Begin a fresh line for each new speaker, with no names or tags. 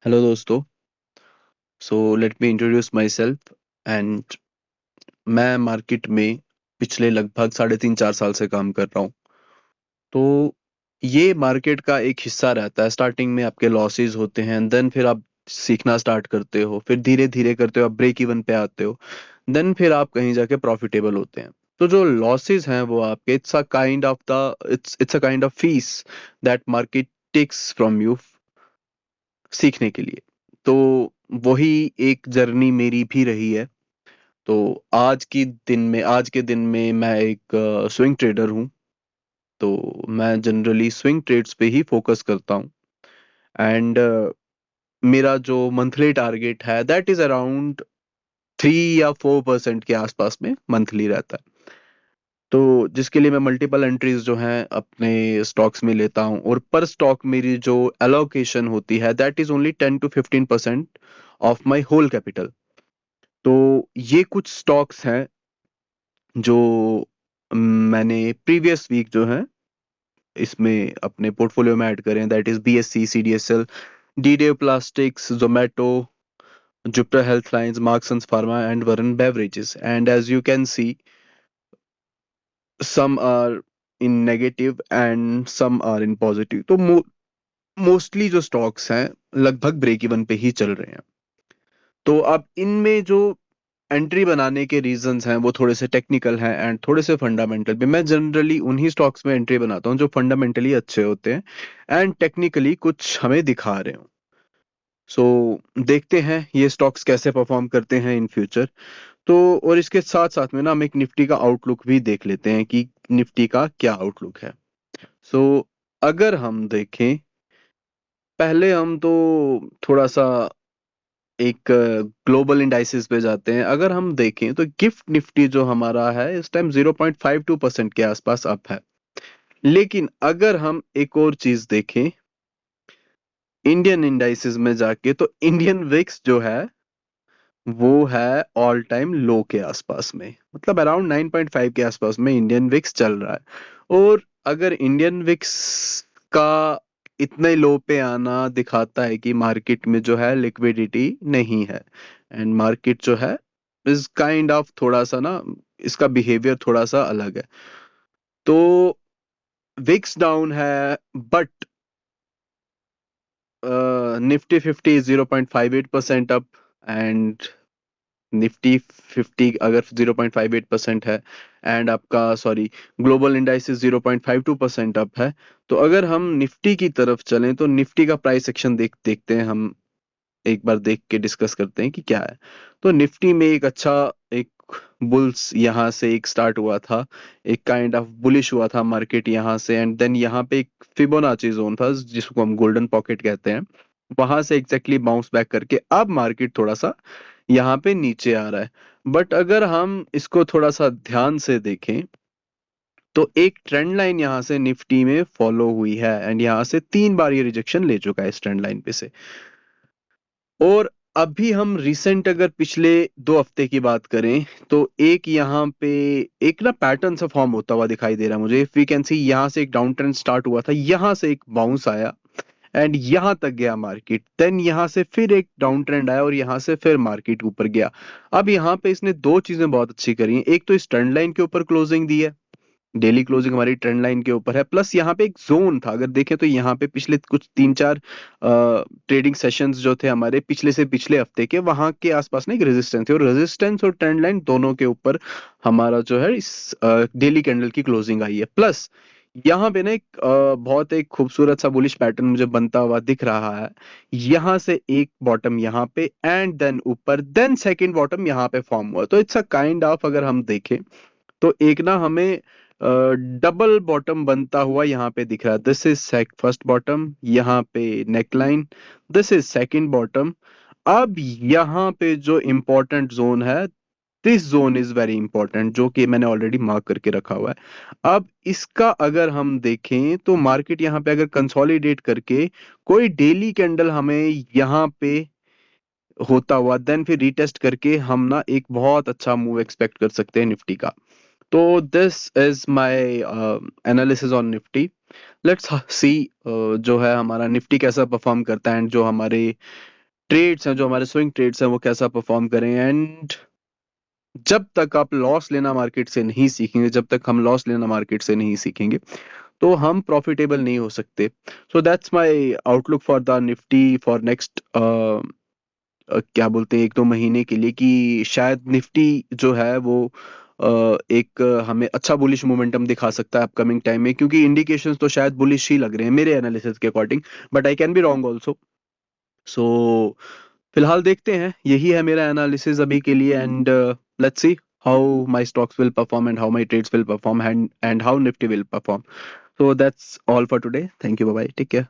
Hello दोस्तों। So let me introduce my self and मैं market में पिछले लगभग 3.5-4 साल से काम कर रहा हूँ। तो ये मार्केट का एक हिस्सा रहता है। स्टार्टिंग में आपके लॉसेस होते हैं, देन फिर आप सीखना स्टार्ट करते हो, फिर धीरे धीरे करते हो आप ब्रेक इवन पे आते हो, देन फिर आप कहीं जाके प्रॉफिटेबल होते हैं। तो जो लॉसेस हैं वो आपके it's a kind of fees that market takes from you सीखने के लिए। तो वही एक जर्नी मेरी भी रही है। तो आज के दिन में मैं एक स्विंग ट्रेडर हूँ। तो मैं जनरली स्विंग ट्रेड्स पे ही फोकस करता हूँ एंड मेरा जो मंथली टारगेट है दैट इज अराउंड 3 या 4% के आसपास में मंथली रहता है। तो जिसके लिए मैं मल्टीपल एंट्रीज जो हैं अपने स्टॉक्स में लेता हूँ, और पर स्टॉक मेरी जो एलोकेशन होती है that is only 10 to 15% of my whole capital. तो ये कुछ स्टॉक्स हैं जो मैंने प्रीवियस वीक जो है इसमें अपने पोर्टफोलियो में ऐड करें, दैट इज BSC, CDSL, डीडे plastics, Zomato, Jupiter health lines, Marksans pharma and Varun beverages. And as you can see some are in negative and some are in positive। तो mostly जो stocks हैं लगभग break even पे ही चल रहे हैं। तो अब इनमें जो एंट्री बनाने के रीजंस हैं वो थोड़े से टेक्निकल हैं एंड थोड़े से फंडामेंटल भी। मैं जनरली उन्हीं स्टॉक्स में एंट्री बनाता हूँ जो फंडामेंटली अच्छे होते हैं एंड टेक्निकली कुछ हमें दिखा रहे हो। सो देखते हैं ये स्टॉक्स कैसे परफॉर्म करते हैं इन फ्यूचर। तो और इसके साथ साथ में ना हम एक निफ्टी का आउटलुक भी देख लेते हैं कि निफ्टी का क्या आउटलुक है। सो अगर हम देखें, पहले हम तो थोड़ा सा एक ग्लोबल इंडाइसेस पे जाते हैं। अगर हम देखें तो गिफ्ट निफ्टी जो हमारा है इस टाइम 0.52% के आसपास अप है। लेकिन अगर हम एक और चीज देखें इंडियन इंडाइसेस में जाके, तो इंडियन विक्स जो है वो है ऑल टाइम लो के आसपास में, मतलब अराउंड 9.5 के आसपास में इंडियन विक्स चल रहा है। और अगर इंडियन विक्स का इतने लो पे आना दिखाता है कि मार्केट में जो है लिक्विडिटी नहीं है एंड मार्केट जो है इज काइंड ऑफ थोड़ा सा ना, इसका बिहेवियर थोड़ा सा अलग है। तो विक्स डाउन है but Nifty 50 0.58% up and Nifty 50 अगर 0.58% है एंड आपका सॉरी ग्लोबल इंडाइसेस 0.52% अप है। तो अगर हम निफ्टी की तरफ चलें तो निफ्टी का प्राइस एक्शन देखते हैं हम, एक बार देख के डिस्कस करते हैं कि क्या है। तो निफ्टी में एक अच्छा एक बुल्स यहाँ से एक स्टार्ट हुआ था, एक काइंड ऑफ बुलिश हुआ था मार्केट यहाँ से एंड देन यहाँ पे एक फिबोनाची जोन था जिसको हम गोल्डन पॉकेट कहते हैं, वहां से एग्जैक्टली बाउंस बैक करके अब मार्केट थोड़ा सा यहाँ पे नीचे आ रहा है। बट अगर हम इसको थोड़ा सा ध्यान से देखें तो एक ट्रेंड लाइन यहाँ से निफ्टी में फॉलो हुई है एंड यहाँ से 3 बार ये रिजेक्शन ले चुका है इस ट्रेंड लाइन पे से। और अभी हम रिसेंट अगर पिछले 2 हफ्ते की बात करें तो एक यहाँ पे एक ना पैटर्न सा फॉर्म होता हुआ दिखाई दे रहा है मुझे। इफ वी कैन सी यहाँ से एक डाउन ट्रेंड स्टार्ट हुआ था, यहाँ से एक बाउंस आया एंड यहाँ तक गया मार्केट, देन यहाँ से फिर एक डाउन ट्रेंड आया और यहाँ से फिर मार्केट ऊपर गया। अब यहाँ पे इसने दो चीजें बहुत अच्छी करी हैं। एक तो इस ट्रेंड लाइन के ऊपर क्लोजिंग दी है, डेली क्लोजिंग हमारी ट्रेंड लाइन के ऊपर है, प्लस यहाँ पे एक जोन था। अगर देखें तो यहाँ पे पिछले कुछ 3-4 ट्रेडिंग सेशंस जो थे हमारे पिछले से पिछले हफ्ते के, वहां के आसपास ना एक रेजिस्टेंस थे और रेजिस्टेंस और ट्रेंड लाइन दोनों के ऊपर हमारा जो है इस डेली कैंडल की क्लोजिंग आई है। प्लस यहाँ पे ना एक बहुत एक खूबसूरत सा बुलिश पैटर्न मुझे बनता हुआ दिख रहा है। यहाँ से एक बॉटम यहाँ पे एंड देन ऊपर, देन सेकंड बॉटम यहाँ पे फॉर्म हुआ। तो इट्स अ काइंड ऑफ, अगर हम देखें तो एक ना हमें डबल बॉटम बनता हुआ यहाँ पे दिख रहा है। दिस इज फर्स्ट बॉटम, यहाँ पे neckline, this is second bottom. अब यहाँ पे जो इंपॉर्टेंट जोन है, this zone is very important, जो कि मैंने ऑलरेडी मार्क करके रखा हुआ है। अब इसका अगर हम देखें तो मार्केट यहाँ पे अगर कंसोलिडेट करके कोई डेली कैंडल हमें यहाँ पे होता हुआ देन फिर रीटेस्ट करके हम ना एक बहुत अच्छा मूव एक्सपेक्ट कर सकते हैं निफ्टी का। तो this is my analysis on Nifty. Let's see जो है हमारा निफ्टी कैसा परफॉर्म करता है एंड जो हमारे ट्रेड्स हैं, जो हमारे स्विंग ट्रेड्स हैं, वो कैसा परफॉर्म करें। एंड जब तक आप लॉस लेना मार्केट से नहीं सीखेंगे, जब तक हम लॉस लेना मार्केट से नहीं सीखेंगे, तो हम प्रॉफिटेबल नहीं हो सकते। So that's my outlook for the Nifty for next क्या बोलते हैं, 1-2 महीने के लिए, कि शायद निफ्टी जो है वो एक हमें अच्छा बुलिश मोमेंटम दिखा सकता है अपकमिंग टाइम में, क्योंकि इंडिकेशंस तो शायद बुलिश ही लग रहे हैं मेरे एनालिसिस के according, but I can be wrong also. So फिलहाल देखते हैं, यही है मेरा एनालिसिस अभी के लिए। And let's see how my stocks will perform and how my trades will perform and how Nifty will perform. So that's all for today. Thank you. Bye bye. Take care.